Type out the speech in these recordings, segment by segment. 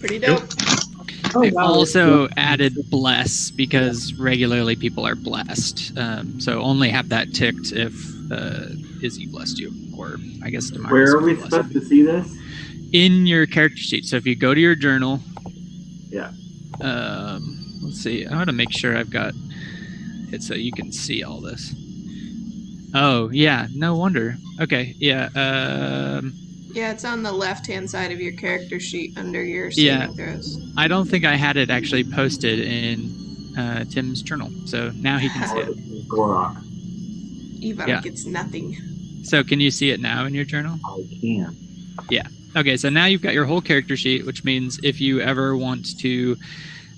Pretty dope. I also added bless because regularly people are blessed. So only have that ticked if Izzy blessed you, or I guess Demarcus. Where are we supposed to see this? In your character sheet. So if you go to your journal. Yeah. Let's see. I want to make sure I've got it so you can see all this. Oh, yeah. No wonder. Okay. Yeah. Yeah, it's on the left-hand side of your character sheet under your saving throws. I don't think I had it actually posted in Tim's journal, so now he can see it. Eva gets nothing. So can you see it now in your journal? I can. Yeah. Okay, so now you've got your whole character sheet, which means if you ever want to...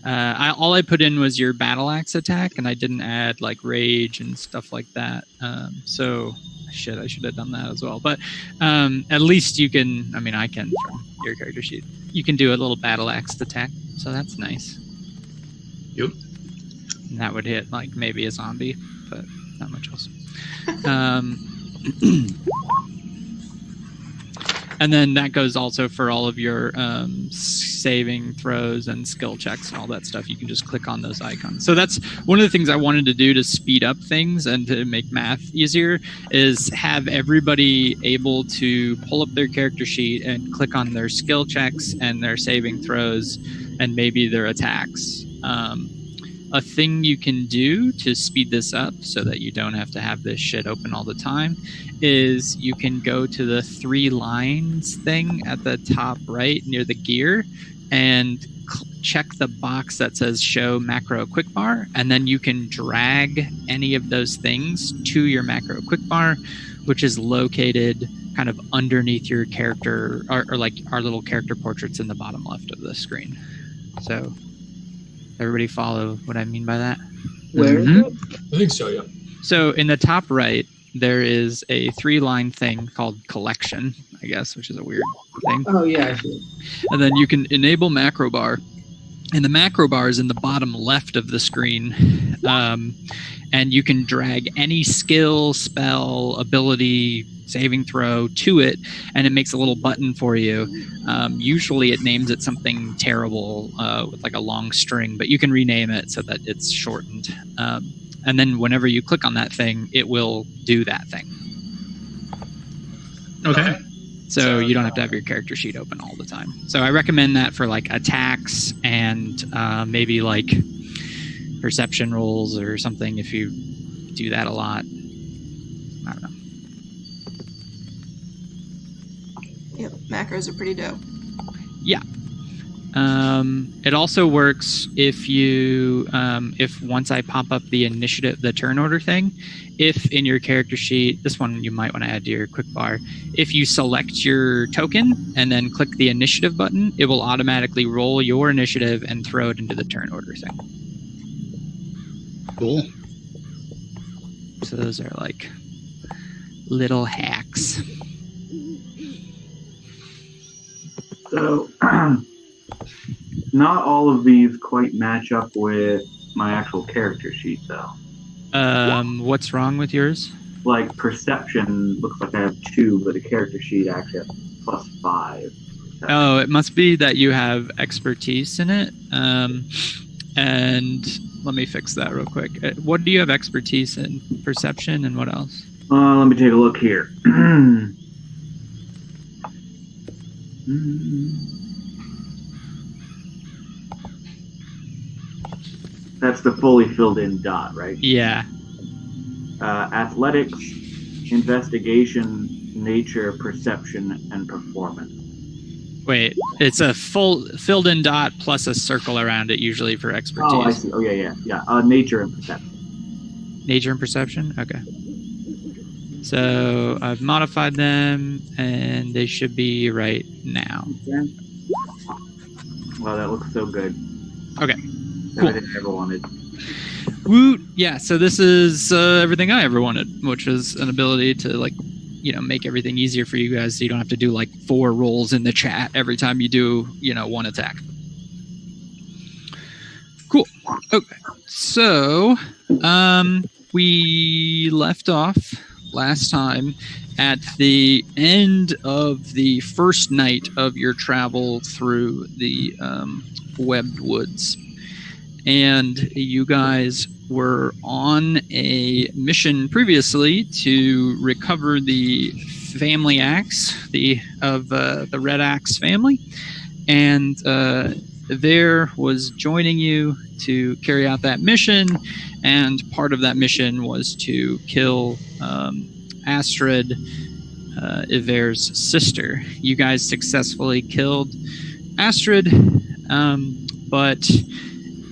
all I put in was your battle axe attack, and I didn't add like rage and stuff like that. So... I should have done that as well. But at least you can, I can from your character sheet. You can do a little battle axe attack. So that's nice. Yep. And that would hit like maybe a zombie, but not much else. And then that goes also for all of your saving throws and skill checks and all that stuff. You can just click on those icons. So that's one of the things I wanted to do to speed up things and to make math easier is have everybody able to pull up their character sheet and click on their skill checks and their saving throws and maybe their attacks. A thing you can do to speed this up so that you don't have to have this shit open all the time is you can go to the 3 lines thing at the top right near the gear and check the box that says show macro quick bar, and then you can drag any of those things to your macro quick bar, which is located kind of underneath your character or like our little character portraits in the bottom left of the screen. So everybody follow what I mean by that? Where is it? I think so, yeah. So in the top right, there is a 3-line thing called collection, I guess, which is a weird thing. Oh, yeah, I see. And then you can enable macro bar. And the macro bar is in the bottom left of the screen. And you can drag any skill, spell, ability, saving throw to it, and it makes a little button for you. Usually it names it something terrible with like a long string, but you can rename it so that it's shortened. And then whenever you click on that thing, it will do that thing. Okay. So you don't have to have your character sheet open all the time. So I recommend that for like attacks and maybe like perception rolls or something if you do that a lot. I don't know. Yep, macros are pretty dope. Yeah. It also works if you, if once I pop up the initiative, the turn order thing, if in your character sheet, this one you might want to add to your quick bar, if you select your token and then click the initiative button, it will automatically roll your initiative and throw it into the turn order thing. Cool. So those are like little hacks. So, not all of these quite match up with my actual character sheet, though. What's wrong with yours? Like, perception looks like I have 2, but the character sheet actually has +5. Oh, it must be that you have expertise in it. And let me fix that real quick. What do you have expertise in? Perception and what else? Let me take a look here. That's the fully filled in dot, right? Yeah. Athletics, investigation, nature, perception, and performance. Wait, it's a full filled in dot plus a circle around it usually for expertise. Oh, I see. Oh, yeah. Nature and perception. Nature and perception? Okay. So I've modified them, and they should be right now. Okay. Wow, that looks so good. Okay. Cool. Everything I ever wanted. Woot! Yeah, so this is everything I ever wanted, which is an ability to, like, you know, make everything easier for you guys so you don't have to do, like, 4 rolls in the chat every time you do, you know, one attack. Cool. Okay. So, we left off last time at the end of the first night of your travel through the webbed woods. And you guys were on a mission previously to recover the family axe, of the Red Axe family. And there was joining you to carry out that mission. And part of that mission was to kill Astrid, Iver's sister. You guys successfully killed Astrid, but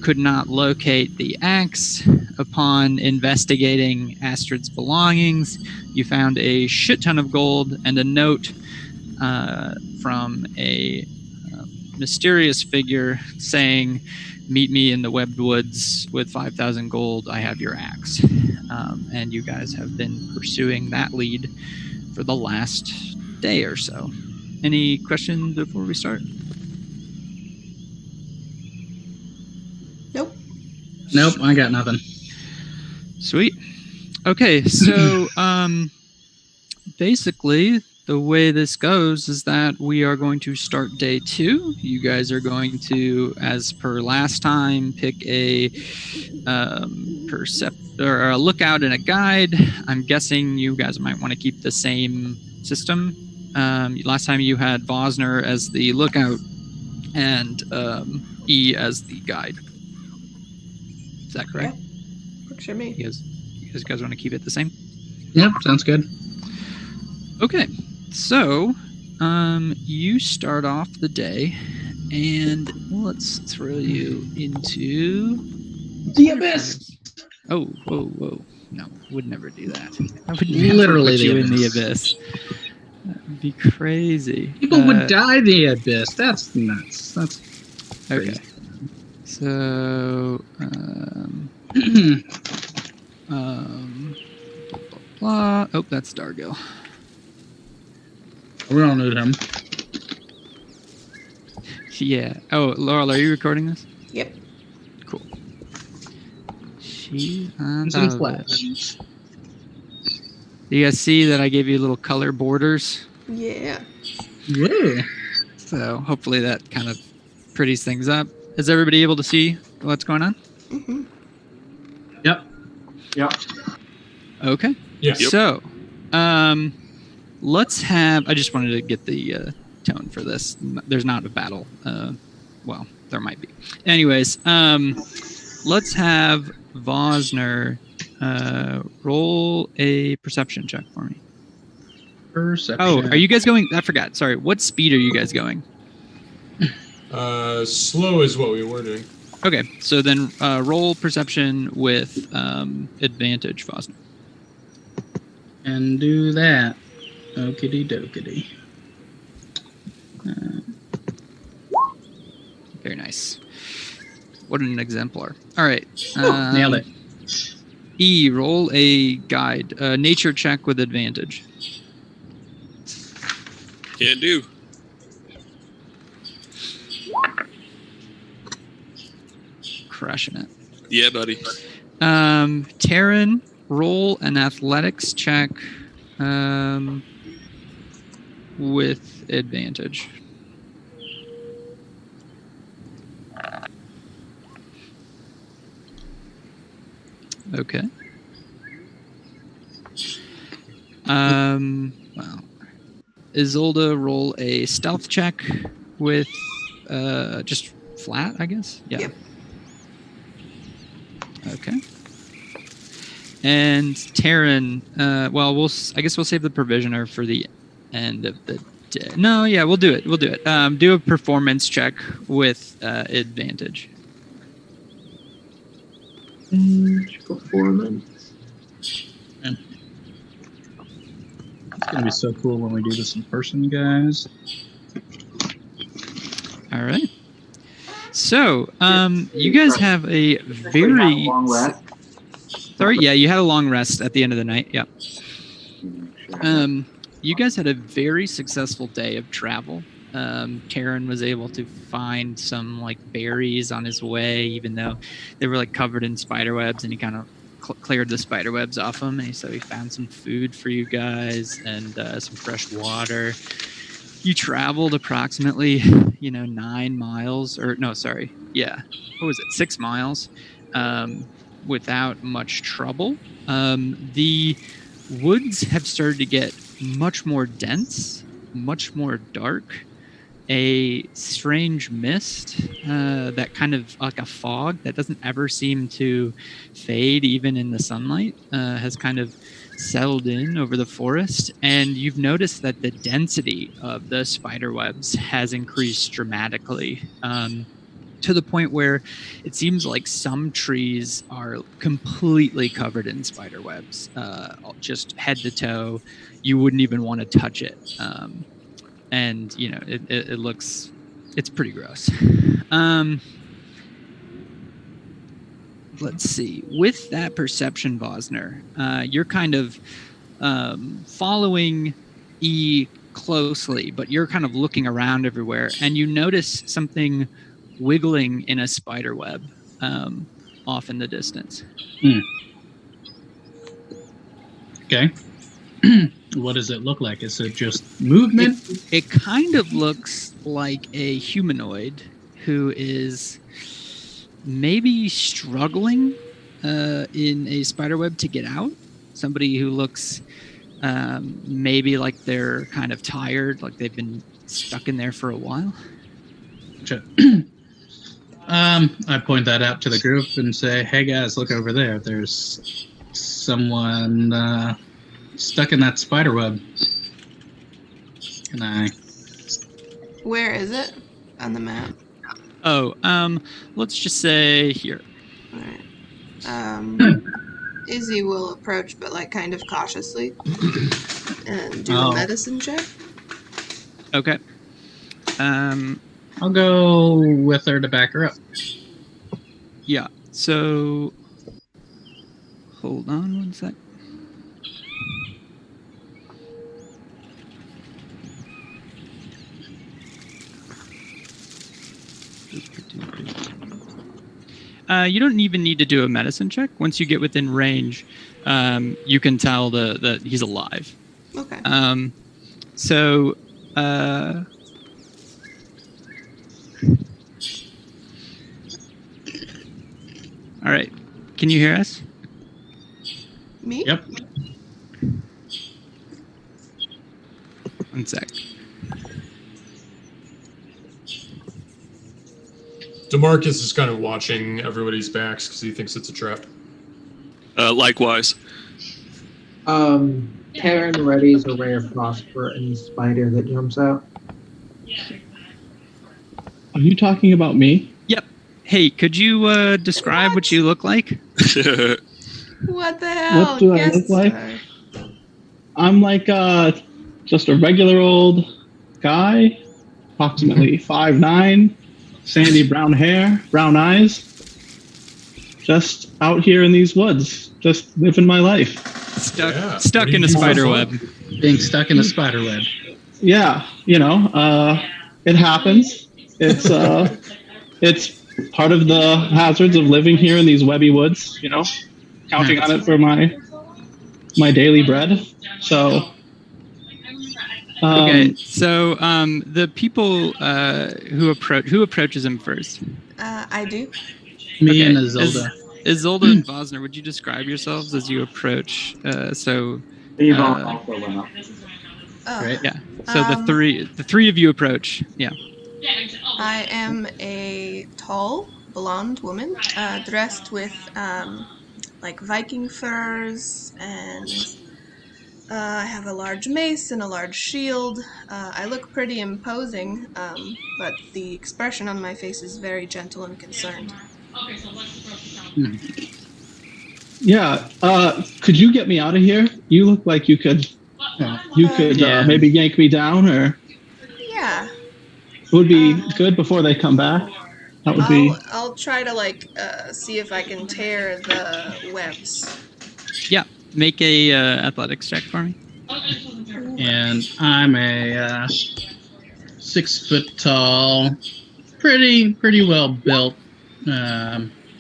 could not locate the axe. Upon investigating Astrid's belongings, you found a shit ton of gold and a note from a mysterious figure saying, "Meet me in the webbed woods with 5,000 gold. I have your axe." And you guys have been pursuing that lead for the last day or so. Any questions before we start? Nope, I got nothing. Sweet. Okay, so basically the way this goes is that we are going to start day 2. You guys are going to, as per last time, pick a or a lookout and a guide. I'm guessing you guys might want to keep the same system. Last time you had Vosner as the lookout and E as the guide. Is that correct? Yeah. Works for me. You guys want to keep it the same? Yep, sounds good. Okay, so you start off the day, and let's throw you into The abyss. Oh, whoa! No, would never do that. I would never Literally put you the in the abyss. abyss. That'd be crazy. People would die in the abyss. That's nuts. That's crazy. Okay. So, blah. Oh, that's Dargill. We don't need him. Yeah. Oh, Laurel, are you recording this? Yep. Cool. She's on Some top of it. flash. You guys see that I gave you little color borders? Yeah. Yeah. So hopefully that kind of pretties things up. Is everybody able to see what's going on? Mm-hmm. Yep. Yep. Okay. Yes. Yep. So, let's have. I just wanted to get the tone for this. There's not a battle. Well, there might be. Anyways, let's have Vosner roll a perception check for me. Perception. Oh, are you guys going? I forgot. Sorry. What speed are you guys going? Slow is what we were doing. Okay, so then roll perception with advantage, Vosner. And do that. Okity dokity. Very nice. What an exemplar. All right. Nailed it. E, roll a guide. Nature check with advantage. Can do. Crushing it. Yeah, buddy. Taryn, roll an athletics check with advantage. Okay. Well, Isolde, roll a stealth check with just flat, I guess. Yeah. Yep. Okay. And Taryn, well, I guess we'll save the provisioner for the end of the day. No, yeah, we'll do it. Do a performance check with advantage. Performance. It's gonna be so cool when we do this in person, guys. All right. So, you guys have a very long rest. Sorry, yeah, you had a long rest at the end of the night. Yeah. You guys had a very successful day of travel. Karen was able to find some like berries on his way, even though they were like covered in spider webs, and he kind of cleared the spider webs off them, and so he found some food for you guys and some fresh water. You traveled approximately, 9 miles, or no, sorry, yeah, what was it, 6 miles, without much trouble. The woods have started to get much more dense, much more dark. A strange mist, that kind of like a fog that doesn't ever seem to fade even in the sunlight, has kind of settled in over the forest, and you've noticed that the density of the spider webs has increased dramatically, to the point where it seems like some trees are completely covered in spider webs, just head to toe. You wouldn't even want to touch it. And it looks, it's pretty gross. Let's see. With that perception, Vosner, you're kind of following E closely, but you're kind of looking around everywhere, and you notice something wiggling in a spider web off in the distance. Okay. What does it look like? Is it just movement? It kind of looks like a humanoid who is maybe struggling in a spiderweb to get out. Somebody who looks maybe like they're kind of tired, like they've been stuck in there for a while. I point that out to the group and say, "Hey guys, look over there. There's someone stuck in that spider web." Can I? Where is it on the map? Oh, let's just say here. All right. Izzy will approach, but like kind of cautiously, and do a medicine check. Okay. I'll go with her to back her up. Yeah. So, hold on one sec. You don't even need to do a medicine check. Once you get within range, you can tell that he's alive. Okay. So, all right. Can you hear us? Me? Yep. One sec. DeMarcus is kind of watching everybody's backs because he thinks it's a trap. Likewise. Karen readies a ray of frost for any spider that jumps out. Are you talking about me? Yep. Hey, could you describe what you look like? What the hell? What do I look like? I'm like just a regular old guy, approximately 5'9", sandy brown hair, brown eyes, just out here in these woods, just living my life. Stuck in a spider web. Being stuck in a spider web. Yeah, it happens. It's part of the hazards of living here in these webby woods, counting on it for my daily bread. So okay, so the people who approaches him first? I do. Me and Isolde. Isolde and Vosner, would you describe yourselves as you approach? Also went up. Oh. Right. Yeah. So the three of you approach. Yeah. I am a tall, blonde woman, dressed with like Viking furs, and I have a large mace and a large shield. I look pretty imposing, but the expression on my face is very gentle and concerned. yeah, could you get me out of here? You look like you could. Maybe yank me down, or Yeah. it would be good before they come back. That would be. I'll try to see if I can tear the webs. Yeah. Make a athletics check for me. And I'm a 6 foot tall, pretty well built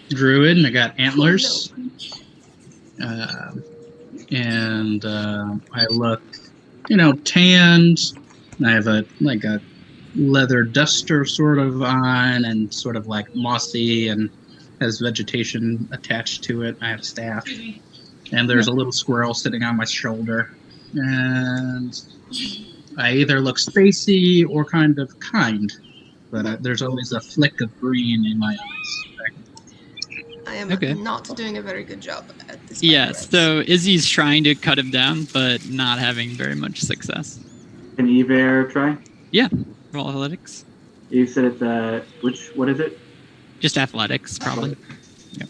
druid, and I got antlers. and I look, tanned. I have a leather duster sort of on, and sort of like mossy, and has vegetation attached to it. I have a staff, and there's a little squirrel sitting on my shoulder, and I either look spacey or kind of kind, but there's always a flick of green in my eyes. I am Okay. not doing a very good job at this. Yeah, so Izzy's trying to cut him down, but not having very much success. Can Evair try? Yeah, roll athletics. You said it's what is it? Just athletics, probably. Yep.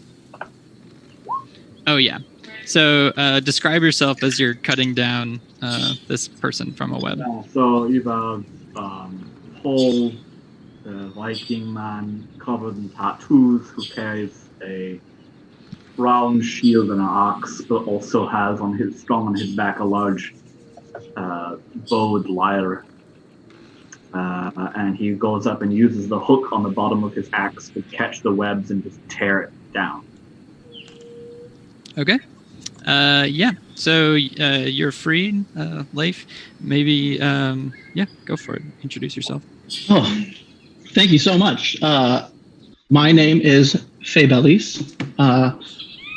Oh, yeah. So describe yourself as you're cutting down this person from a web. So you've a whole Viking man covered in tattoos who carries a round shield and an axe, but also has strung on his back a large bowed lyre. And he goes up and uses the hook on the bottom of his axe to catch the webs and just tear it down. Okay. Yeah. So you're free, Leif. Maybe, go for it. Introduce yourself. Oh, thank you so much. My name is Fabelis.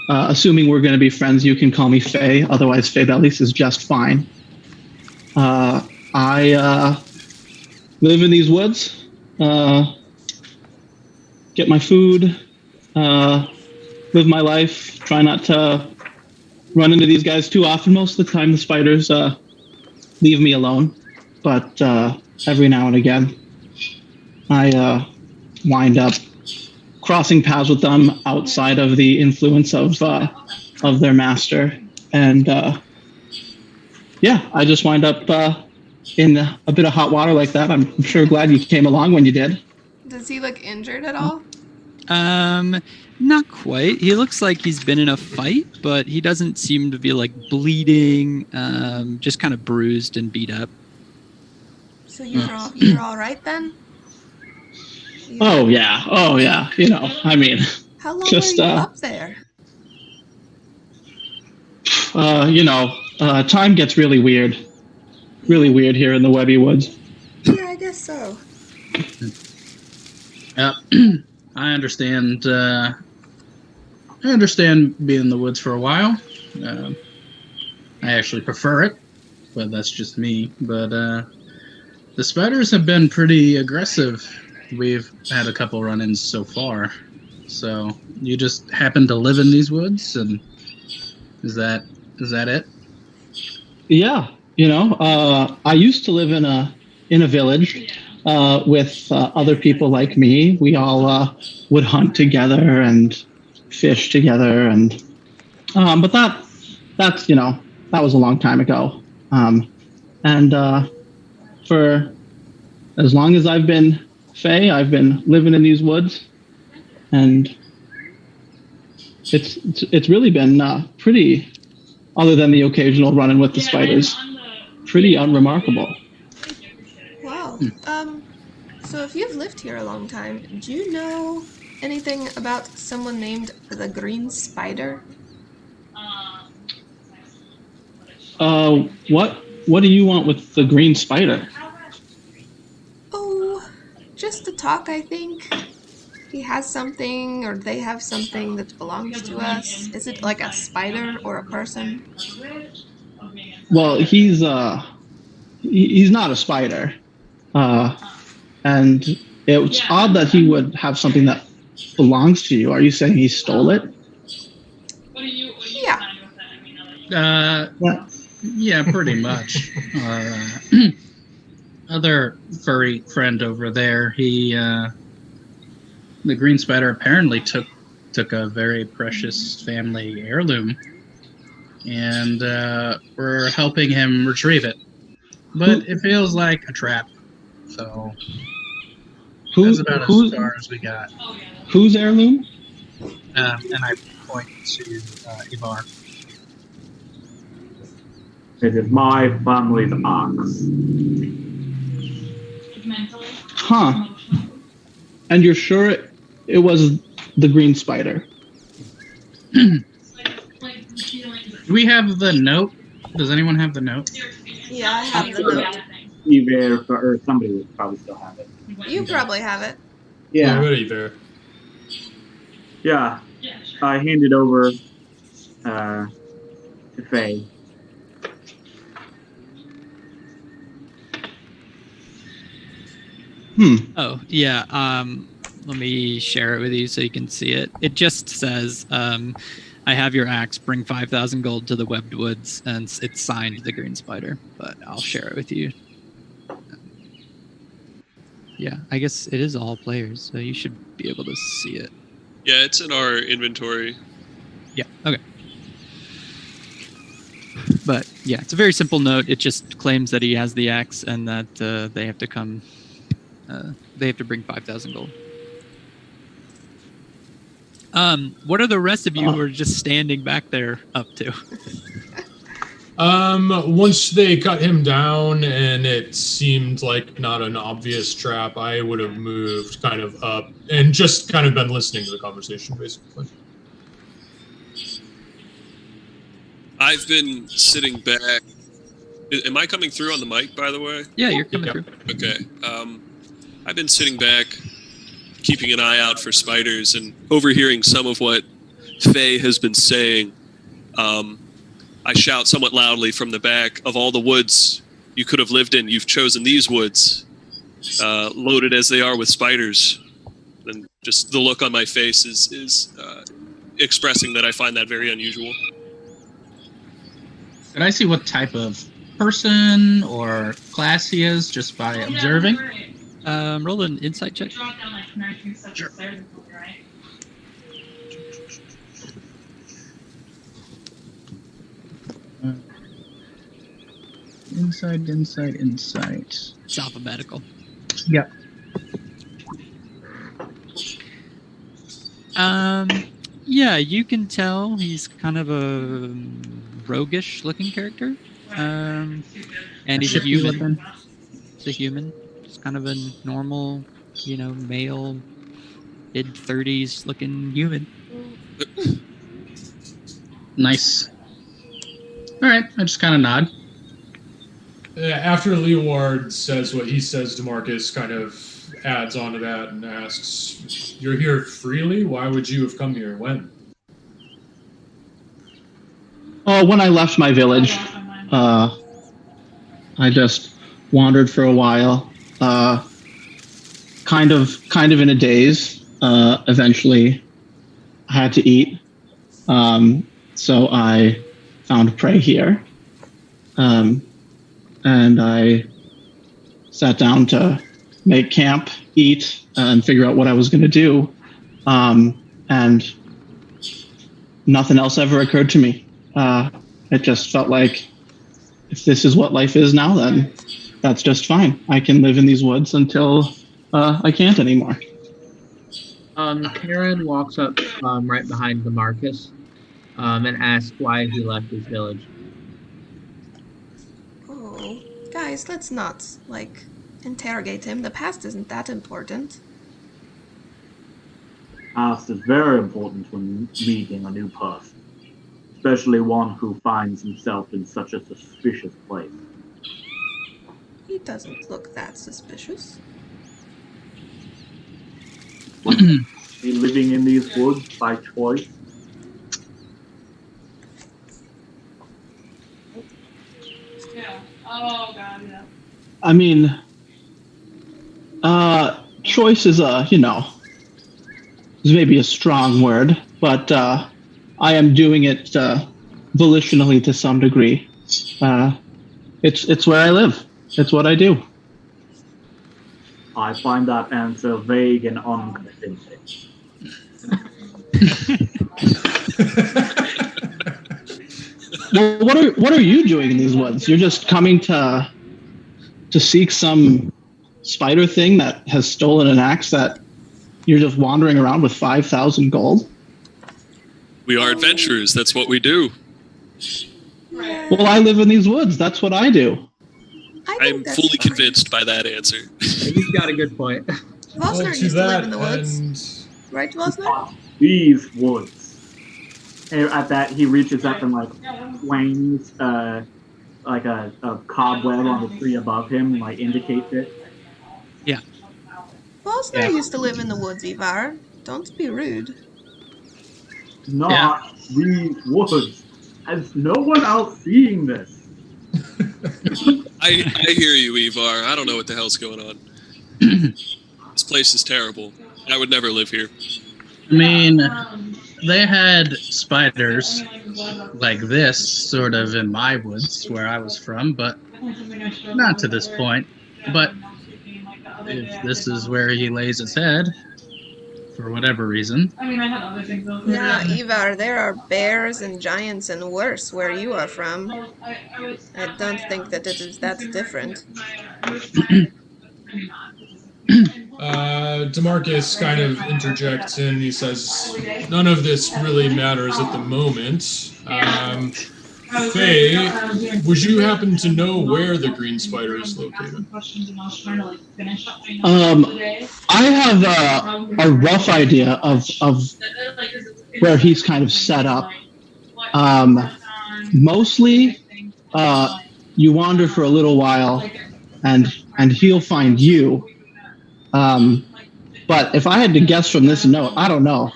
Assuming we're going to be friends, you can call me Faye. Otherwise, Fabelis is just fine. I live in these woods, get my food, live my life, try not to run into these guys too often. Most of the time, the spiders leave me alone, but every now and again, I wind up crossing paths with them outside of the influence of their master, and I just wind up in a bit of hot water like that. I'm sure glad you came along when you did. Does he look injured at all? Not quite. He looks like he's been in a fight, but he doesn't seem to be like bleeding. Just kind of bruised and beat up. So you're all right then? Oh yeah. I mean, How long just, were you up there? Time gets really weird here in the Webby Woods. Yeah, I guess so. I understand. I understand being in the woods for a while. I actually prefer it, but that's just me. But the spiders have been pretty aggressive. We've had a couple run-ins so far. So you just happen to live in these woods, and is that it? Yeah, I used to live in a village with other people like me. We all would hunt together and fish together, and but that's that was a long time ago. And for as long as I've been Faye, I've been living in these woods, and it's really been pretty, other than the occasional run-in with the spiders, pretty unremarkable. Wow. So if you've lived here a long time, do you know anything about someone named the Green Spider? What do you want with the green spider? Oh, just to talk, I think. He has something, or they have something that belongs to us. Is it like a spider or a person? Well, he's not a spider, and it's odd that he would have something that belongs to you. Are you saying he stole it? Yeah. Yeah, pretty much. Other furry friend over there, the green spider apparently took a very precious family heirloom, and we're helping him retrieve it. But it feels like a trap, so that's about as far as we got. Whose heirloom? And I point to Ivar. It is my family's ox. Huh. And you're sure it was the green spider? Do we have the note? Does anyone have the note? Yeah, I have the note. Either or somebody would probably still have it. You probably have it. Yeah, Yeah, ready there. yeah. I hand it over to Faye. Oh, yeah. Let me share it with you so you can see it. It just says, I have your axe, bring 5,000 gold to the webbed woods, and it's signed the Green Spider, but I'll share it with you. Yeah, I guess it is all players, so you should be able to see it. Yeah, it's in our inventory. Yeah, okay. But yeah, it's a very simple note. It just claims that he has the axe and that they have to come. They have to bring 5,000 gold. What are the rest of you who are just standing back there up to? Once they cut him down and it seemed like not an obvious trap, I would have moved kind of up and just kind of been listening to the conversation, basically. I've been sitting back. Am I coming through on the mic, by the way? Yeah, you're coming Yeah. through. Okay. I've been sitting back, keeping an eye out for spiders and overhearing some of what Faye has been saying. I shout somewhat loudly from the back, of all the woods you could have lived in, you've chosen these woods, loaded as they are with spiders. And just the look on my face is expressing that I find that very unusual. Could I see what type of person or class he is just by observing? Roll an insight check. Sure. Insight. It's alphabetical. Yep. Yeah, you can tell he's kind of a roguish looking character. And he's a human. He's a human. Just kind of a normal, male, mid-30s looking human. Nice. All right, I just kind of nod. After Leeward says what he says, DeMarcus kind of adds on to that and asks, "You're here freely? Why would you have come here? When?" When I left my village, I just wandered for a while, kind of in a daze. Eventually, I had to eat, so I found prey here, and I sat down to make camp, eat, and figure out what I was going to do, and nothing else ever occurred to me. It just felt like if this is what life is now, then that's just fine. I can live in these woods until I can't anymore. Karen walks up right behind DeMarcus and asks why he left his village. Oh, guys, let's not, interrogate him. The past isn't that important. Past is very important when meeting a new person, especially one who finds himself in such a suspicious place. He doesn't look that suspicious. He living in these woods by choice. Yeah. Oh god, yeah. I mean, choice is is maybe a strong word, but I am doing it volitionally to some degree. It's where I live. It's what I do. I find that answer vague and unconvincing. Well, what are you doing in these woods? You're just coming to seek some spider thing that has stolen an axe that you're just wandering around with 5,000 gold? We are adventurers. That's what we do. Well, I live in these woods. That's what I do. I'm fully convinced by that answer. He's got a good point. Vosner used to live in the woods. Right, Vosner? These woods. And at that, he reaches up and like flangs like a cobweb on the tree above him and like indicates it. Bosner used to live in the woods, Ivar. Don't be rude. Not these woods. Has no one else seeing this? I hear you, Ivar. I don't know what the hell's going on. This place is terrible. I would never live here. I mean, they had spiders like this sort of in my woods where I was from, but not to this point. But if this is where he lays his head, for whatever reason. I mean, I had other things though. Yeah, Ivar, there are bears and giants and worse where you are from. I don't think that it is that different. Demarcus kind of interjects in. He says, "None of this really matters at the moment." Faye, would you happen to know where the green spider is located? I have a rough idea of where he's kind of set up. Mostly, you wander for a little while, and he'll find you. But if I had to guess from this note, I don't know.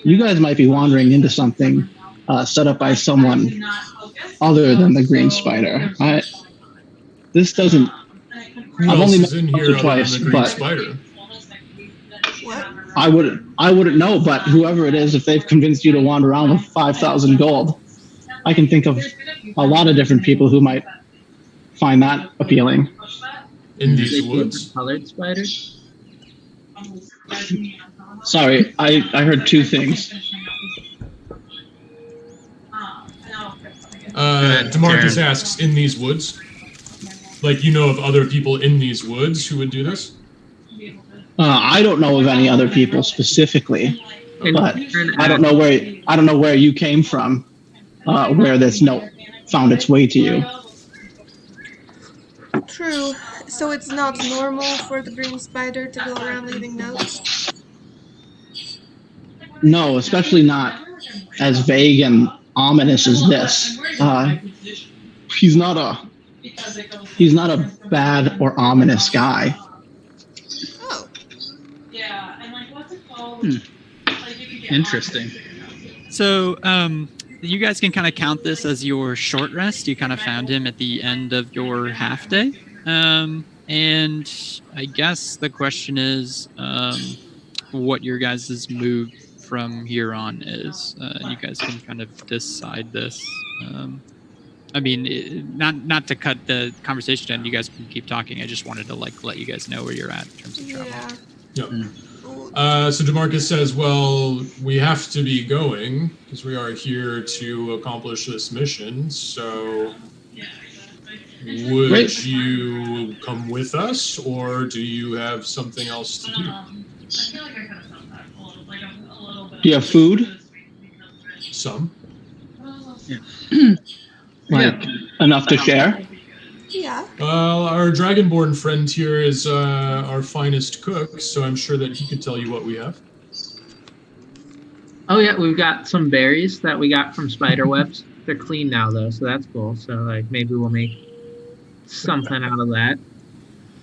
You guys might be wandering into something set up by someone other than the green spider. This doesn't. Who I've else only is met in him here twice, other than the green but spider? What? I wouldn't know. But whoever it is, if they've convinced you to wander around with 5,000 gold, I can think of a lot of different people who might find that appealing. In these woods? Colored spiders? Sorry, I heard two things. Demarcus asks, in these woods? Like, you know of other people in these woods who would do this? I don't know of any other people specifically, but I don't know where you came from, where this note found its way to you. True. So it's not normal for the green spider to go around leaving notes? No, especially not as vague and ominous as this. He's not a bad or ominous guy. Oh. Interesting. So, you guys can kind of count this as your short rest. You kind of found him at the end of your half day. And I guess the question is what your guys' move from here on is. You guys can kind of decide this. I mean, not to cut the conversation and you guys can keep talking. I just wanted to let you guys know where you're at in terms of travel. Yeah. So DeMarcus says, well, we have to be going because we are here to accomplish this mission. So would you come with us or do you have something else to do? Do you have food? Some. Like enough to share? Yeah. Well, our Dragonborn friend here is our finest cook, so I'm sure that he could tell you what we have. Oh yeah, we've got some berries that we got from spider webs. They're clean now though, so that's cool. So like maybe we'll make something out of that.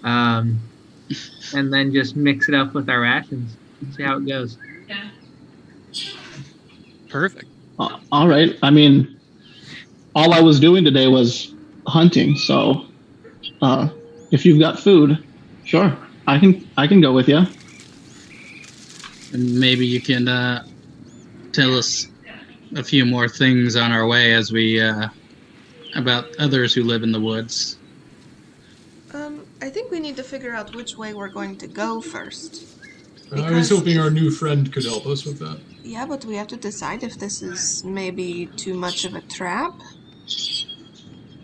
And then just mix it up with our rations. See how it goes. Perfect. All right. I mean, all I was doing today was hunting, so if you've got food, sure, I can go with you. And maybe you can tell us a few more things on our way as we about others who live in the woods. I think we need to figure out which way we're going to go first. I was hoping our new friend could help us with that. Yeah, but we have to decide if this is maybe too much of a trap.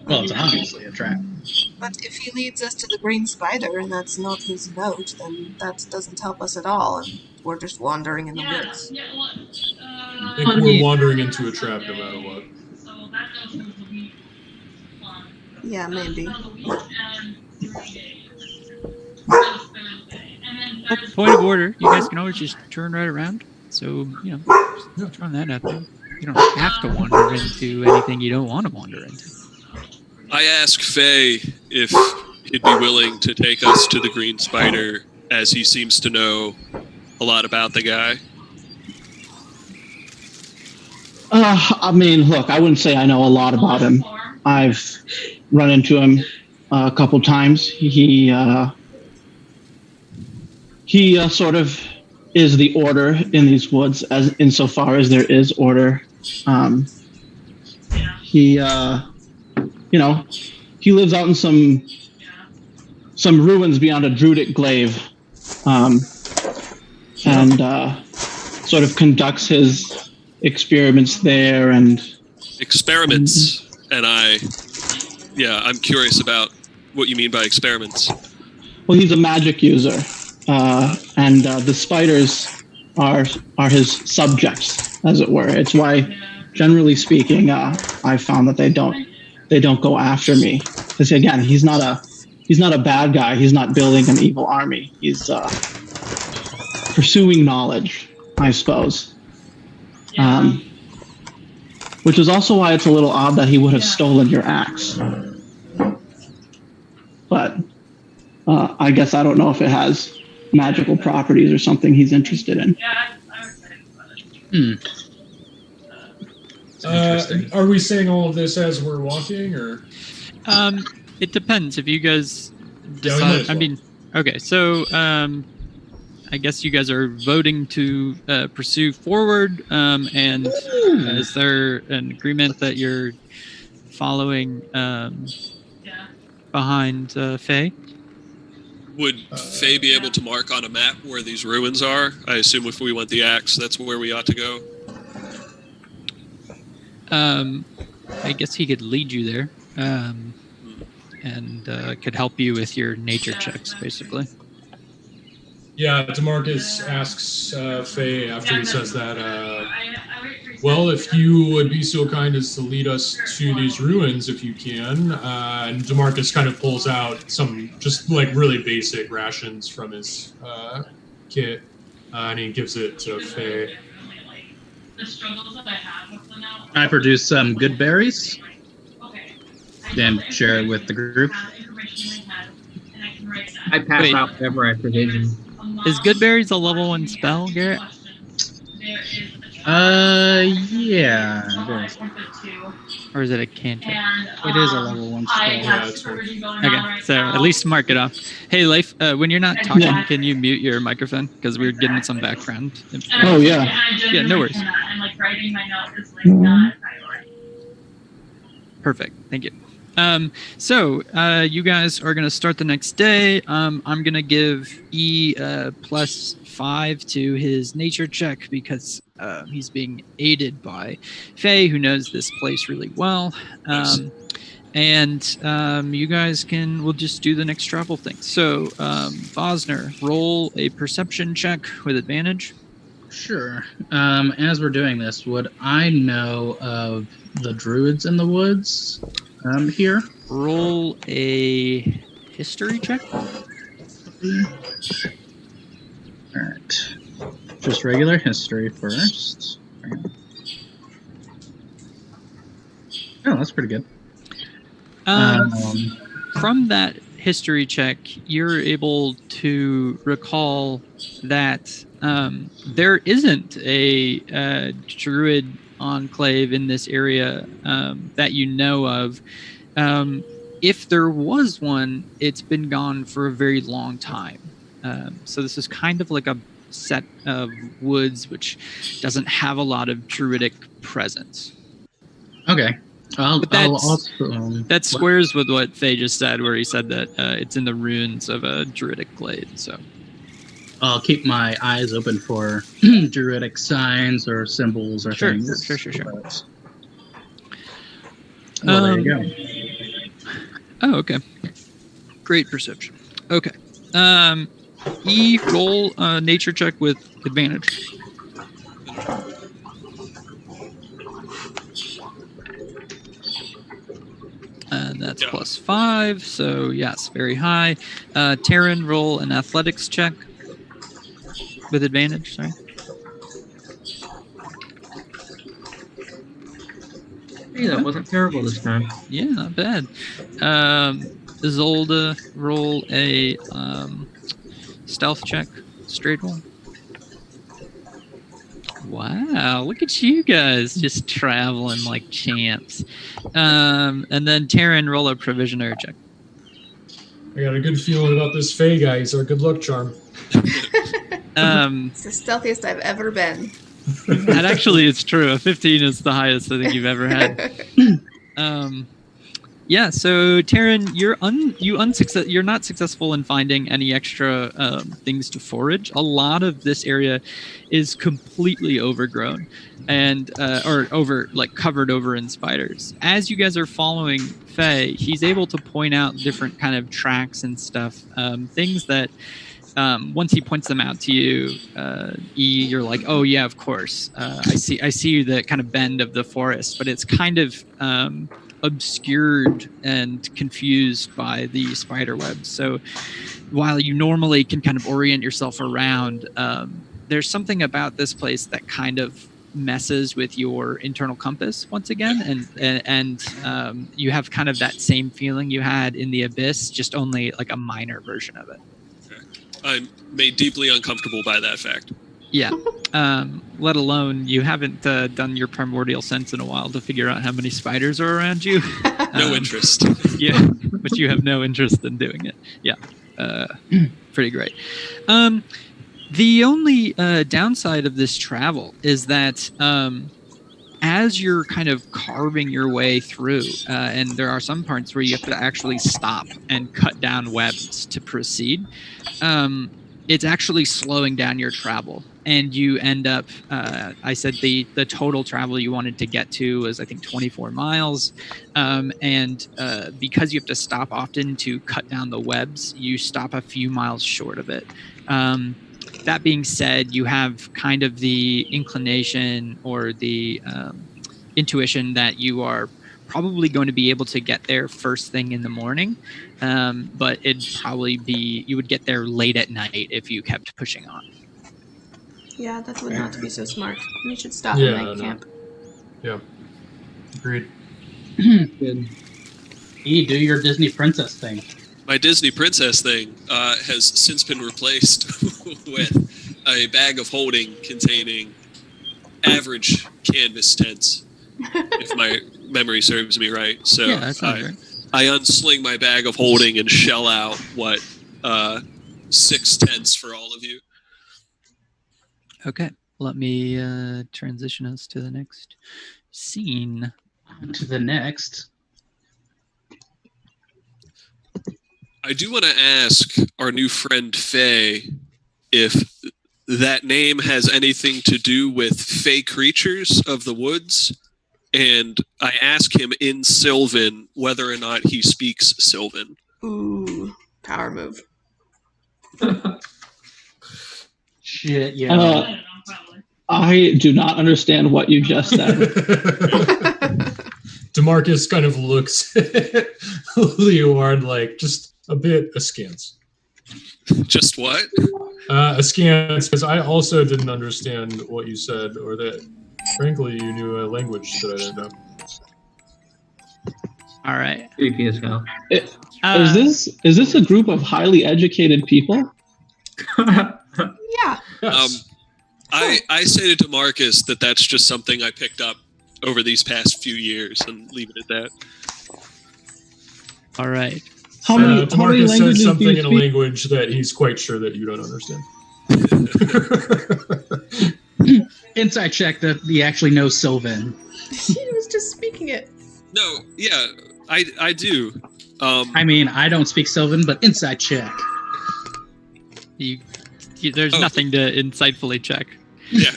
Well, it's obviously a trap. But if he leads us to the green spider and that's not his note, then that doesn't help us at all, and we're just wandering in the woods. I think we're wandering into a trap no matter what. Yeah, maybe. Point of order, you guys can always just turn right around. So, just throwing that out there. You don't have to wander into anything you don't want to wander into. I ask Faye if he'd be willing to take us to the Green Spider, as he seems to know a lot about the guy. I mean, look, I wouldn't say I know a lot about him. I've run into him a couple times. He sort of is the order in these woods, as insofar as there is order. He lives out in some ruins beyond a druidic glaive, and sort of conducts his experiments there. And Experiments, and I'm curious about what you mean by experiments. well, he's a magic user, and the spiders are his subjects, as it were. It's why, generally speaking, I found that they don't go after me, because again, he's not a bad guy. He's not building an evil army. He's pursuing knowledge, I suppose. Which is also why it's a little odd that he would have stolen your axe. But I guess I don't know if it has magical properties or something he's interested in. Are we saying all of this as we're walking, or? It depends. If you guys Yeah, we might decide, as I well. mean, okay, so I guess you guys are voting to pursue forward, and is there an agreement that you're following behind Faye? Would Faye be able to mark on a map where these ruins are? I assume if we want the axe, that's where we ought to go. I guess he could lead you there, and could help you with your nature checks, basically. Yeah, DeMarcus asks Faye after he says that, well, if you would be so kind as to lead us to these ruins, if you can. And DeMarcus kind of pulls out some just like really basic rations from his kit, and he gives it to Faye. I produce some good berries and share it with the group. I pass Wait. out whatever I provision. Is Good Berries a level 1 spell, Garrett? Yeah, it is. Or is it a cantrip? It is a level 1 spell. Yeah, that's right. Okay, so at least mark it off. Hey, Leif, when you're not talking, can you mute your microphone? Because we're getting some background. Oh, yeah. Yeah, no worries. Writing my note is not a priority. Perfect. Thank you. So you guys are going to start the next day. I'm going to give E +5 to his nature check because he's being aided by Faye, who knows this place really well. And you guys we'll just do the next travel thing. So, Vosner, roll a perception check with advantage. Sure. As we're doing this, would I know of the druids in the woods here? Roll a history check. All right. Just regular history first. Oh, that's pretty good. From that history check, you're able to recall that there isn't a druid enclave in this area that you know of. If there was one, it's been gone for a very long time. So this is kind of like a set of woods which doesn't have a lot of druidic presence. Okay. That squares with what Faye just said, where he said that it's in the ruins of a druidic glade. So I'll keep my eyes open for druidic signs or symbols or things. Sure. Well, there you go. Oh, okay. Great perception. Okay. E, roll nature check with advantage. And that's +5, so yes, very high. Taryn, roll an athletics check with advantage, sorry. Hey, that wasn't terrible this time. Yeah, not bad. Zolda, roll a stealth check. Straight roll. Wow, look at you guys just traveling like champs. And then Taryn, roll a provisioner check. I got a good feeling about this Fey guy. He's our good luck charm. It's the stealthiest I've ever been. That actually is true. A 15 is the highest I think you've ever had. Yeah, so Taryn, you're not successful in finding any extra things to forage. A lot of this area is completely overgrown and covered over in spiders. As you guys are following Faye, he's able to point out different kind of tracks and stuff, things that once he points them out to you, you're like, oh yeah, of course. I see the kind of bend of the forest, but it's kind of obscured and confused by the spider webs. So while you normally can kind of orient yourself around, there's something about this place that kind of messes with your internal compass once again, and you have kind of that same feeling you had in the abyss, just only like a minor version of it. I'm made deeply uncomfortable by that fact. Yeah. Let alone you haven't done your primordial sense in a while to figure out how many spiders are around you. No interest. Yeah, but you have no interest in doing it. Yeah. Pretty great. The only downside of this travel is that as you're kind of carving your way through, and there are some parts where you have to actually stop and cut down webs to proceed, it's actually slowing down your travel. And you end up, I said the total travel you wanted to get to was, I think, 24 miles. And because you have to stop often to cut down the webs, you stop a few miles short of it. That being said, you have kind of the inclination or the intuition that you are probably going to be able to get there first thing in the morning. But you would get there late at night if you kept pushing on. Yeah, that would not be so smart. We should stop and make camp. Yeah. Agreed. Good. E, do your Disney princess thing. My Disney princess thing has since been replaced with a bag of holding containing average canvas tents, if my memory serves me right. So Yeah, that sounds right. I unsling my bag of holding and shell out 6 tents for all of you. Okay, let me transition us to the next scene. To the next. I do want to ask our new friend Faye if that name has anything to do with Fey creatures of the woods, and I ask him in Sylvan whether or not he speaks Sylvan. Ooh, power move. Shit, yeah. I don't know, probably. I do not understand what you just said. DeMarcus kind of looks at Leeward like just a bit askance. Just what? Askance, because I also didn't understand what you said, or that, frankly, you knew a language that I didn't know. All right. Creepy as hell. Is this a group of highly educated people? Yeah. Yes. I say to DeMarcus that that's just something I picked up over these past few years, and leave it at that. All right. How many DeMarcus says languages do something you in a speak? language that he's quite sure that you don't understand. Inside check that he actually knows Sylvan. He was just speaking it. No, yeah, I do. I mean, I don't speak Sylvan, but inside check. There's nothing to insightfully check. Yeah.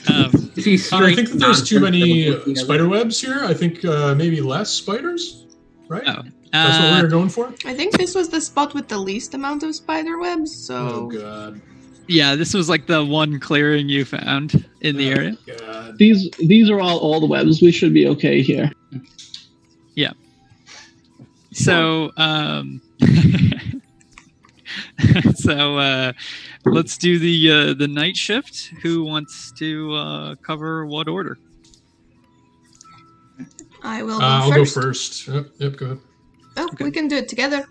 Is he I straight think that there's too nonsense many that we're looking at? spider webs here. I think maybe less spiders, right? Oh. That's what we were going for? I think this was the spot with the least amount of spider webs, so... Oh, God. Yeah, this was like the one clearing you found in the area. God. These are all the webs. We should be okay here. Yeah. So, let's do the night shift. Who wants to cover what order? I will go I'll first. go first. Yep, go ahead. Oh, Okay. we can do it together.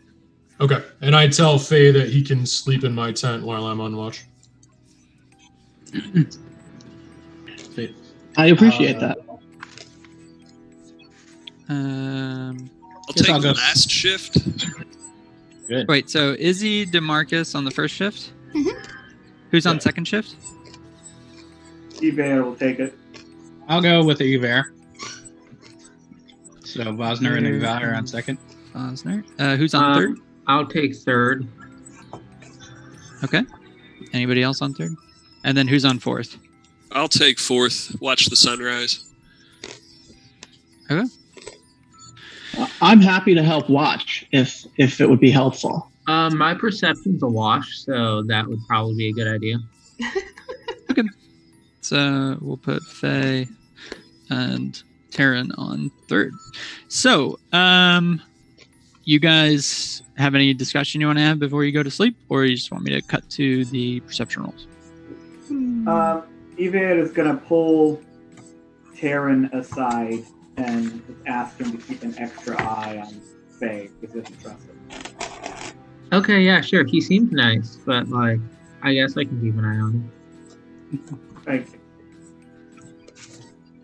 Okay, and I tell Faye that he can sleep in my tent while I'm on watch. I appreciate that. I'll Guess take I'll go. last shift. Good. Wait, so Izzy DeMarcus on the first shift? Mhm. Who's on Yeah. second shift? Evair will take it. I'll go with Evair. So Vosner and Evair Evair on and second. Osner. Who's on third? I'll take third. Okay. Anybody else on third? And then who's on fourth? I'll take fourth. Watch the sunrise. Okay. I'm happy to help watch if it would be helpful. My perception's a wash, so that would probably be a good idea. So we'll put Faye and Taryn on third. So, you guys have any discussion you want to have before you go to sleep, or you just want me to cut to the perception rolls? Evair is going to pull Taryn aside and ask him to keep an extra eye on Faye because he doesn't trust him. Okay, yeah, sure. He seemed nice, but like, I guess I can keep an eye on him. Thank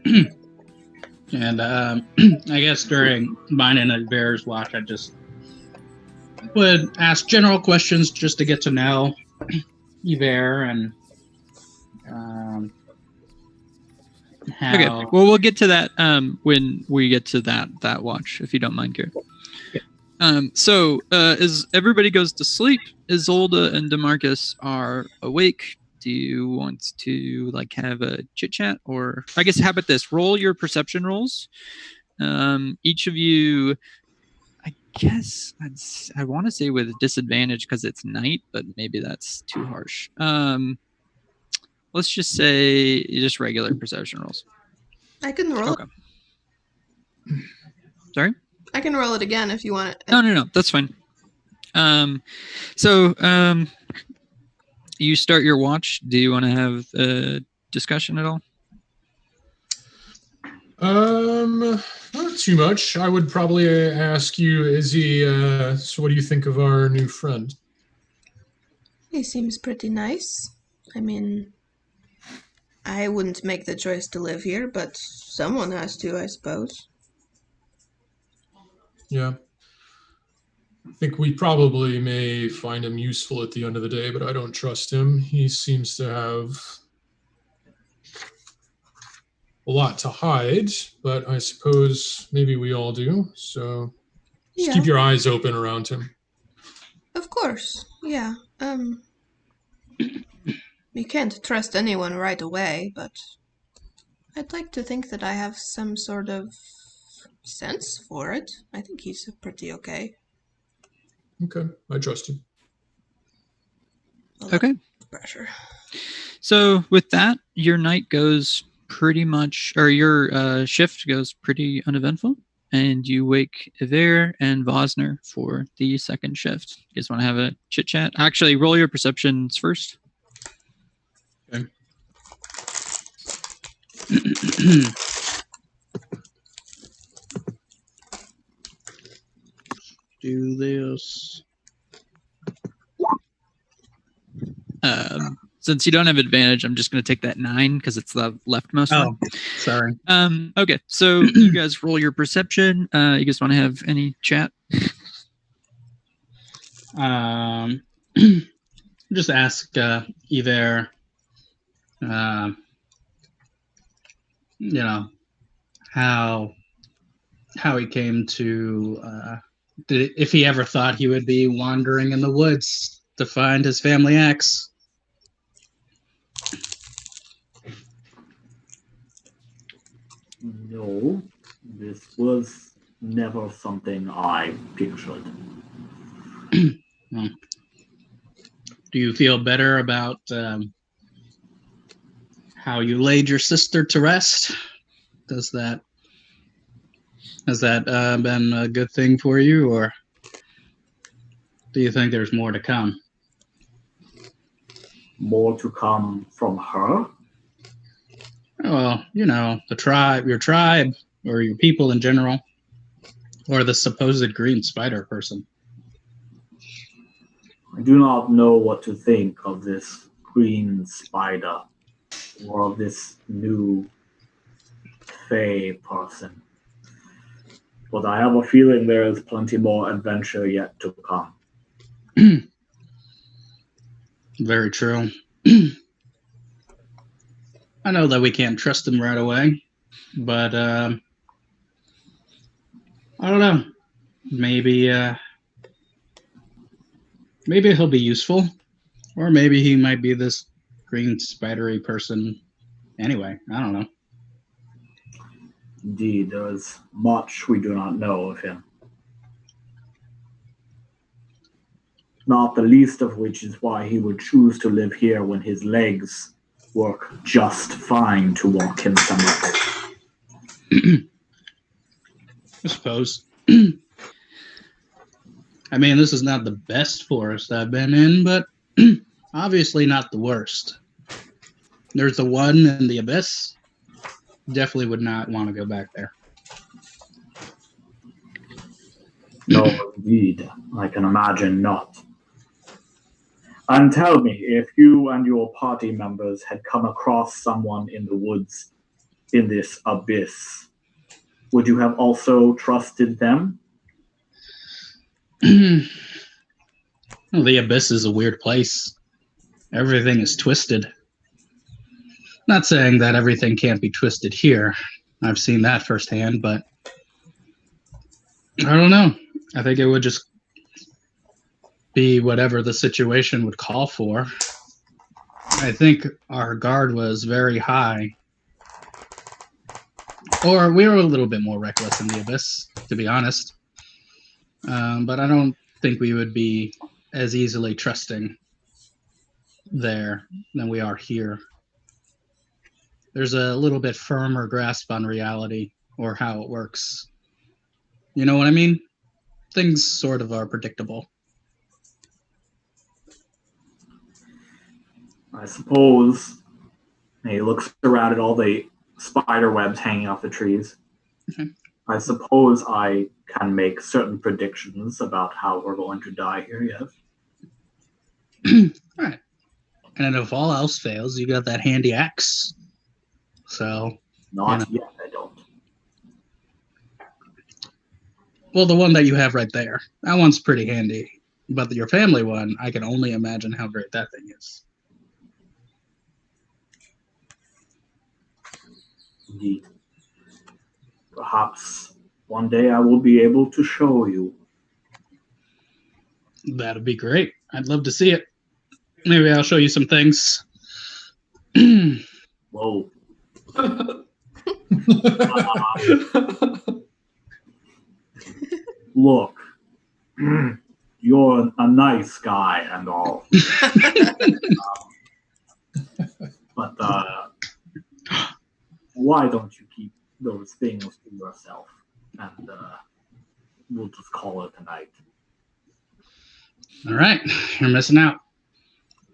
you. And I guess during mine and Evair's watch, I just would ask general questions just to get to know Evair and how. Okay. Well, we'll get to that when we get to that watch, if you don't mind, Garrett. So as everybody goes to sleep, Isolde and DeMarcus are awake. Do you want to like have a chit chat, or I guess how about this? Roll your perception rolls. Each of you, I guess I want to say with disadvantage because it's night, but maybe that's too harsh. Let's just say just regular perception rolls. I can roll. Okay. Sorry? I can roll it again if you want it. No, that's fine. So you start your watch. Do you want to have a discussion at all? Not too much. I would probably ask you, Izzy, so what do you think of our new friend? He seems pretty nice. I mean, I wouldn't make the choice to live here, but someone has to, I suppose. Yeah. I think we probably may find him useful at the end of the day, but I don't trust him. He seems to have a lot to hide, but I suppose maybe we all do. So just keep your eyes open around him. Of course, yeah. You can't trust anyone right away, but I'd like to think that I have some sort of sense for it. I think he's pretty okay. Okay, I trust you. Okay. Pressure. So with that, your night goes pretty much, or your shift goes pretty uneventful, and you wake Evair and Vosner for the second shift. You guys want to have a chit chat? Actually, roll your perceptions first. Okay. Do this. Since you don't have advantage, I'm just going to take that 9 because it's the leftmost one. Sorry. Okay, so you guys roll your perception. You guys want to have any chat? Just ask either, you know, how he came to, if he ever thought he would be wandering in the woods to find his family axe. No, this was never something I pictured. Do you feel better about how you laid your sister to rest? Has that been a good thing for you, or do you think there's more to come? More to come from her? Well, you know, your tribe or your people in general, or the supposed green spider person? I do not know what to think of this green spider or of this new Fey person. But I have a feeling there is plenty more adventure yet to come. Very true. I know that we can't trust him right away, but I don't know. Maybe he'll be useful, or maybe he might be this green spidery person. Anyway, I don't know. Indeed, there is much we do not know of him. Not the least of which is why he would choose to live here when his legs work just fine to walk him somewhere. I suppose. I mean, this is not the best forest I've been in, but obviously not the worst. There's the one in the abyss. Definitely would not want to go back there. No, indeed. I can imagine not. And tell me, if you and your party members had come across someone in the woods in this abyss, would you have also trusted them? Well, the abyss is a weird place. Everything is twisted. Not saying that everything can't be twisted here. I've seen that firsthand, but I don't know. I think it would just be whatever the situation would call for. I think our guard was very high. Or we were a little bit more reckless in the abyss, to be honest. But I don't think we would be as easily trusting there than we are here. There's a little bit firmer grasp on reality or how it works. You know what I mean? Things sort of are predictable. I suppose. He looks around at all the spider webs hanging off the trees. Okay. I suppose I can make certain predictions about how we're going to die here, yes. All right. And if all else fails, you got that handy axe. So, Not yet, I don't. well, the one that you have right there, that one's pretty handy. But your family one, I can only imagine how great that thing is. Indeed. Perhaps one day I will be able to show you. That'd be great. I'd love to see it. Maybe I'll show you some things. Whoa. Look, you're a nice guy and all. But why don't you keep those things to yourself? And we'll just call it a night. All right. You're missing out.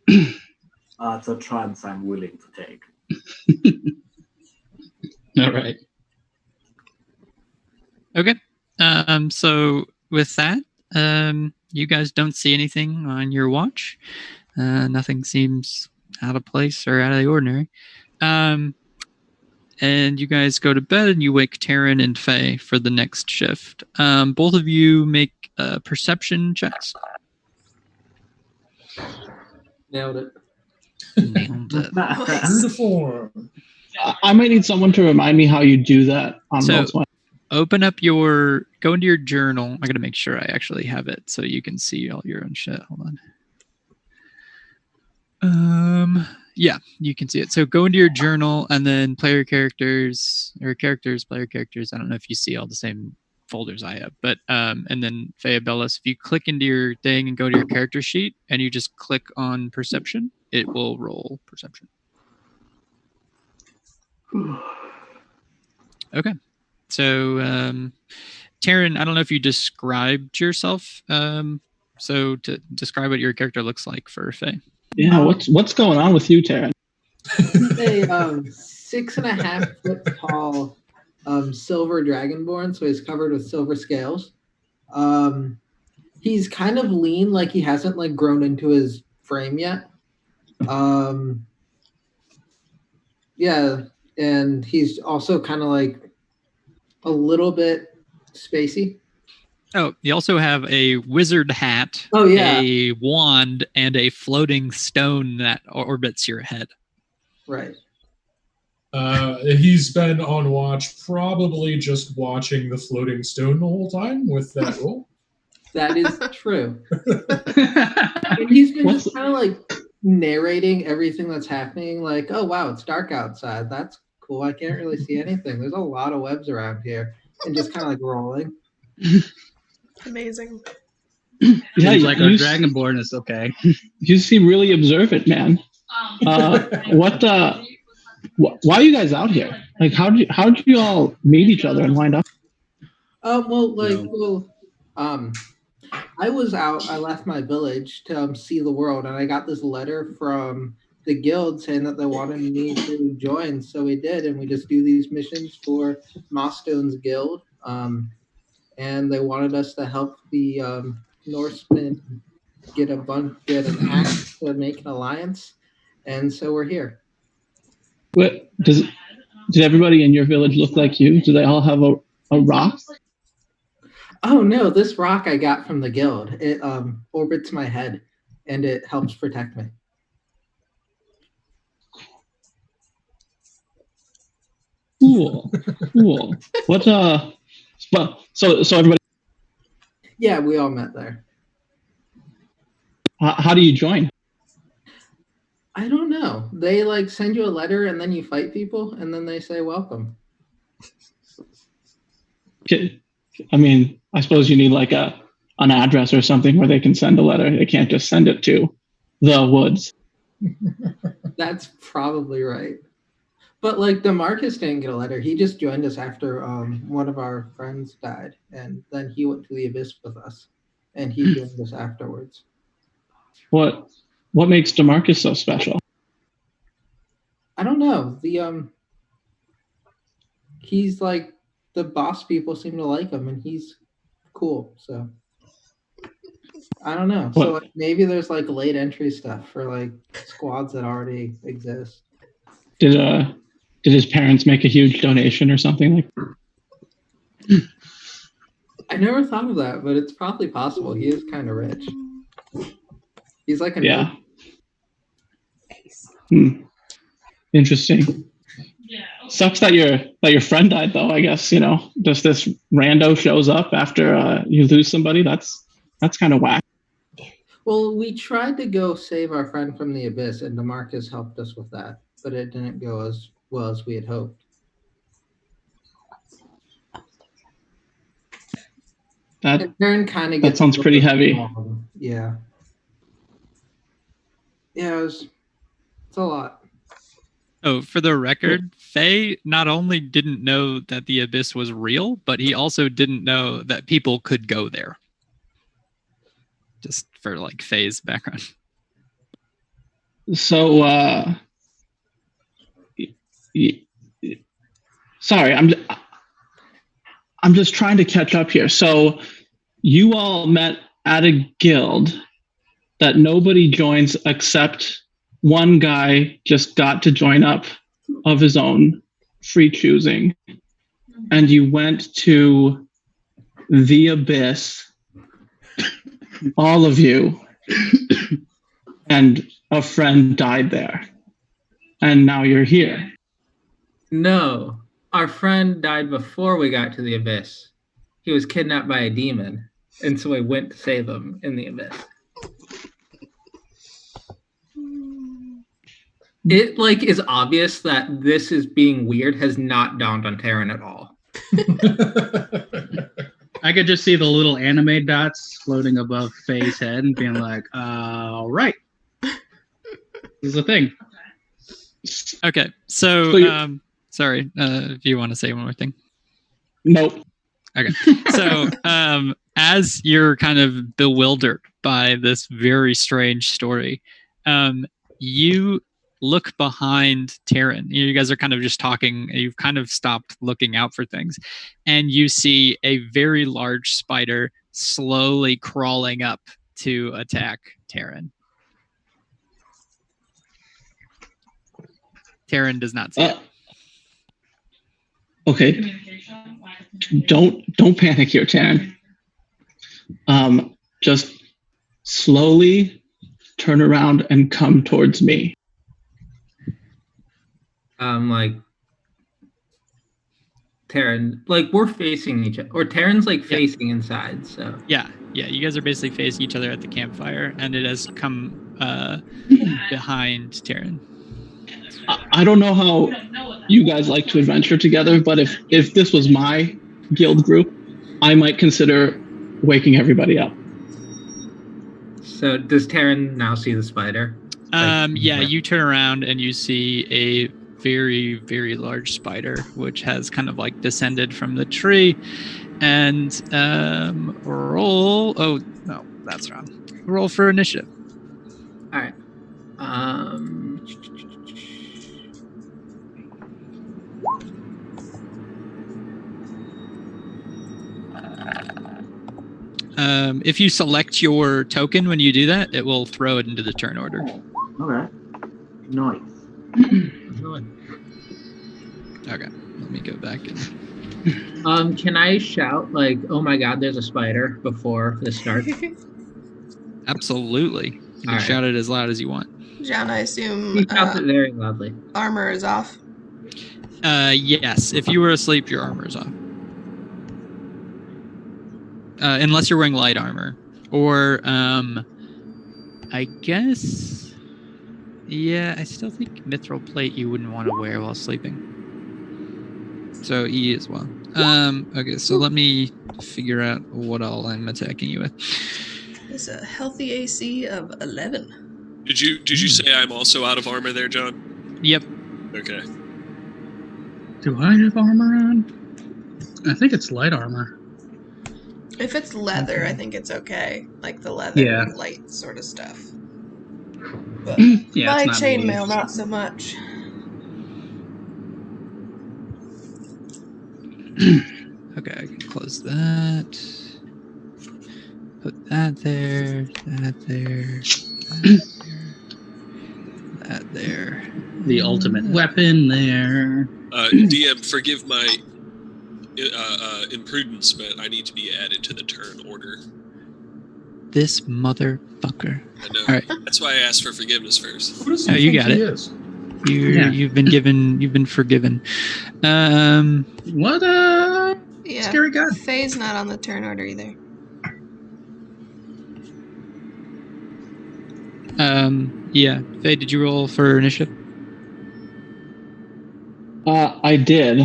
It's a chance I'm willing to take. All right. Okay. So with that, you guys don't see anything on your watch. Nothing seems out of place or out of the ordinary. And you guys go to bed and you wake Taryn and Faye for the next shift. Both of you make perception checks. Nailed it. Nailed it. True to form. I might need someone to remind me how you do that on So- Roll20. Go into your journal. I gotta make sure I actually have it so you can see all your own shit. Hold on. Yeah, you can see it. So go into your journal and then player characters, player characters. I don't know if you see all the same folders I have, but and then Fayabellis, if you click into your thing and go to your character sheet and you just click on perception, it will roll perception. Okay. So, Taryn, I don't know if you described yourself. So to describe what your character looks like for Faye. Yeah, what's going on with you, Taryn? He's a 6.5 foot tall silver dragonborn, so he's covered with silver scales. He's kind of lean, like he hasn't like grown into his frame yet. Yeah, and he's also kind of like a little bit spacey. Oh, you also have a wizard hat, Oh, yeah. a wand, and a floating stone that orbits your head. Right. He's been on watch, probably just watching the floating stone the whole time with that roll. That is true. And he's been just kind of like narrating everything that's happening. Like, oh wow, it's dark outside. That's cool. I can't really see anything. There's a lot of webs around here, and just kind of like rolling. Amazing. Yeah, like our dragonborn is okay. You seem really observant, man. Why are you guys out here? Like, how did you all meet each other and wind up? I was out. I left my village to see the world, and I got this letter from the guild saying that they wanted me to join. So we did, and we just do these missions for Mossstone's guild. And they wanted us to help the Norsemen get an axe to make an alliance, and so we're here. What did everybody in your village look like you? Do they all have a rock? Oh no, this rock I got from the guild. It orbits my head, and it helps protect me. Cool. What so everybody. Yeah, we all met there. How do you join? I don't know. They like send you a letter, and then you fight people, and then they say welcome. I mean, I suppose you need like an address or something where they can send a letter. They can't just send it to the woods. That's probably right. But like DeMarcus didn't get a letter. He just joined us after one of our friends died, and then he went to the Abyss with us, and he joined us afterwards. What makes DeMarcus so special? I don't know. He's like the boss people seem to like him, and he's cool. So I don't know. What? So like, maybe there's like late entry stuff for like squads that already exist. Did his parents make a huge donation or something like? I never thought of that, but it's probably possible. He is kind of rich. He's like a Interesting. Sucks that your friend died, though. I guess just this rando shows up after you lose somebody. That's kind of whack. Well, we tried to go save our friend from the Abyss, and DeMarcus helped us with that, but it didn't go as well as we had hoped. That sounds pretty heavy. Yeah. Yeah, it's a lot. Oh, for the record, Faye not only didn't know that the Abyss was real, but he also didn't know that people could go there. Just for like Faye's background. So, sorry, I'm just trying to catch up here. So, you all met at a guild that nobody joins except one guy just got to join up of his own free choosing. And you went to the Abyss, all of you, and a friend died there. And now you're here. No, our friend died before we got to the Abyss. He was kidnapped by a demon, and so we went to save him in the Abyss. It is obvious that this is being weird has not dawned on Taryn at all. I could just see the little anime dots floating above Faye's head and being like, all right. This is a thing. Okay, so sorry, if you want to say one more thing. Nope. Okay, so as you're kind of bewildered by this very strange story, you look behind Taryn. You guys are kind of just talking. You've kind of stopped looking out for things. And you see a very large spider slowly crawling up to attack Taryn. Taryn does not see it. Okay. Don't panic here, Taryn. Just slowly turn around and come towards me. Like Taryn, like we're facing each other, or Taryn's like facing inside. So yeah, you guys are basically facing each other at the campfire, and it has come behind Taryn. I don't know how you guys like to adventure together, but if this was my guild group, I might consider waking everybody up. So does Taryn now see the spider? You turn around and you see a very, very large spider, which has kind of like descended from the tree. And roll. Oh no, that's wrong. Roll for initiative. All right. If you select your token when you do that, it will throw it into the turn order. Okay. Nice. Okay, let me go back and... Can I shout like, "Oh my God, there's a spider" before this starts? Absolutely. You can shout it as loud as you want. John, I assume He shouts it very loudly. Armor is off. Yes, if you were asleep, your armor is off. Unless you're wearing light armor. Or, I guess... Yeah, I still think mithril plate you wouldn't want to wear while sleeping. So E as well. Okay, so let me figure out what all I'm attacking you with. It's a healthy AC of 11. Did you say I'm also out of armor there, John? Yep. Okay. Do I have armor on? I think it's light armor. If it's leather, I think it's okay. Like the leather light sort of stuff. But my chainmail, not so much. Okay, I can close that. Put that there, that there, that there. The ultimate weapon there. DM, forgive my imprudence, but I need to be added to the turn order. This motherfucker. I know. All right. That's why I asked for forgiveness first. Oh, you got it. You've been given. You've been forgiven. What a scary guy. Faye's not on the turn order either. Yeah. Faye, did you roll for initiative? I did.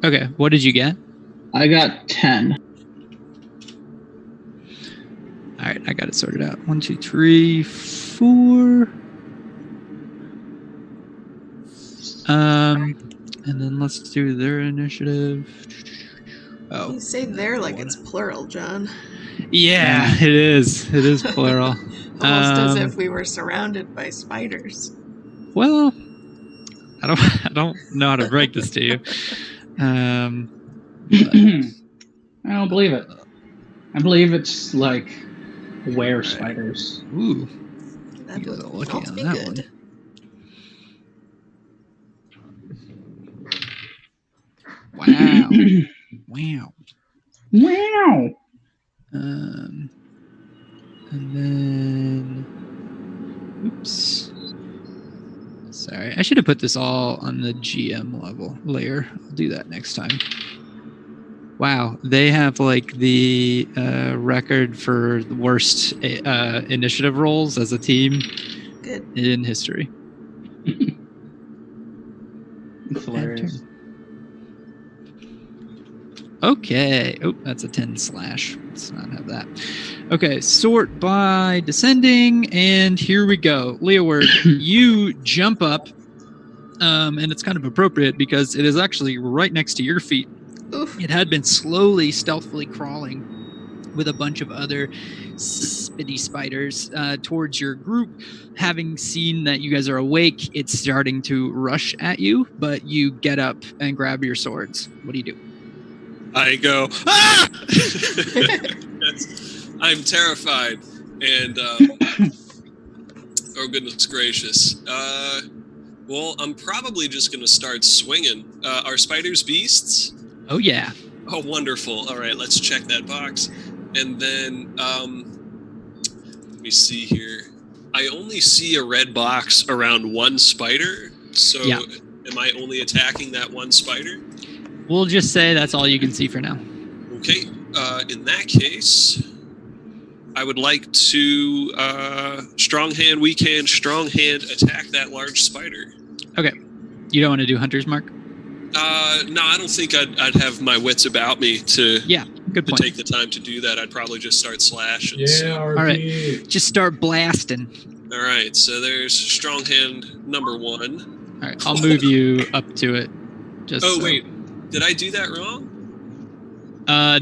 Okay. What did you get? I got 10. All right, I got it sorted out. 1, 2, 3, 4. And then let's do their initiative. Oh. You say "they're" like it's plural, John. Yeah, it is. It is plural. Almost as if we were surrounded by spiders. Well, I don't know how to break this to you. I don't believe it. I believe it's like spiders. Ooh. That you would got lucky not on be that good. One. Wow. Wow. And then, oops. Sorry, I should have put this all on the GM level layer. I'll do that next time. Wow, they have like the record for the worst initiative rolls as a team in history. It's hilarious. Okay. Oh, that's a 10 slash. Let's not have that. Okay, sort by descending, and here we go. Leeward, you jump up, and it's kind of appropriate because it is actually right next to your feet. Oof. It had been slowly, stealthily crawling with a bunch of other spitty spiders towards your group. Having seen that you guys are awake, it's starting to rush at you, but you get up and grab your swords. What do you do? I go, ah! I'm terrified. And, oh, goodness gracious. Well, I'm probably just going to start swinging. Are spiders beasts? Oh, yeah. Oh, wonderful. All right, let's check that box. And then, let me see here. I only see a red box around one spider. So Yeah. am I only attacking that one spider? We'll just say that's all you can see for now. Okay. In that case, I would like to strong hand, weak hand, strong hand attack that large spider. Okay. You don't want to do Hunter's Mark? No, I don't think I'd have my wits about me to good to point. take the time to do that. I'd probably just start slashing. Yeah, So. RP. All right. Just start blasting. All right, so there's strong hand number 1. All right. I'll move you up to it. Wait. Did I do that wrong?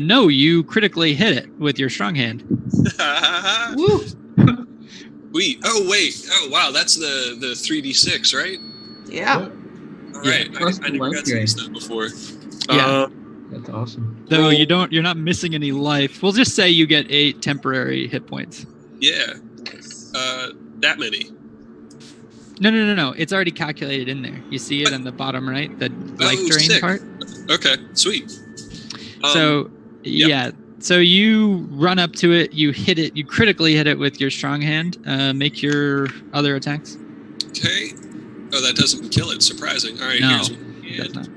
No, you critically hit it with your strong hand. Woo! Wait. Oh, wow. That's the 3d6, right? Yeah. All right. plus I never life got to use gain. that before. Yeah. That's awesome. Though you're not missing any life. We'll just say you get 8 temporary hit points. Yeah. That many. No. It's already calculated in there. You see it on the bottom right, the life drain sick. part. Okay, sweet. So So you run up to it, you hit it, you critically hit it with your strong hand. Make your other attacks. Okay. Oh, that doesn't kill it. Surprising. All right, No, here's it does not.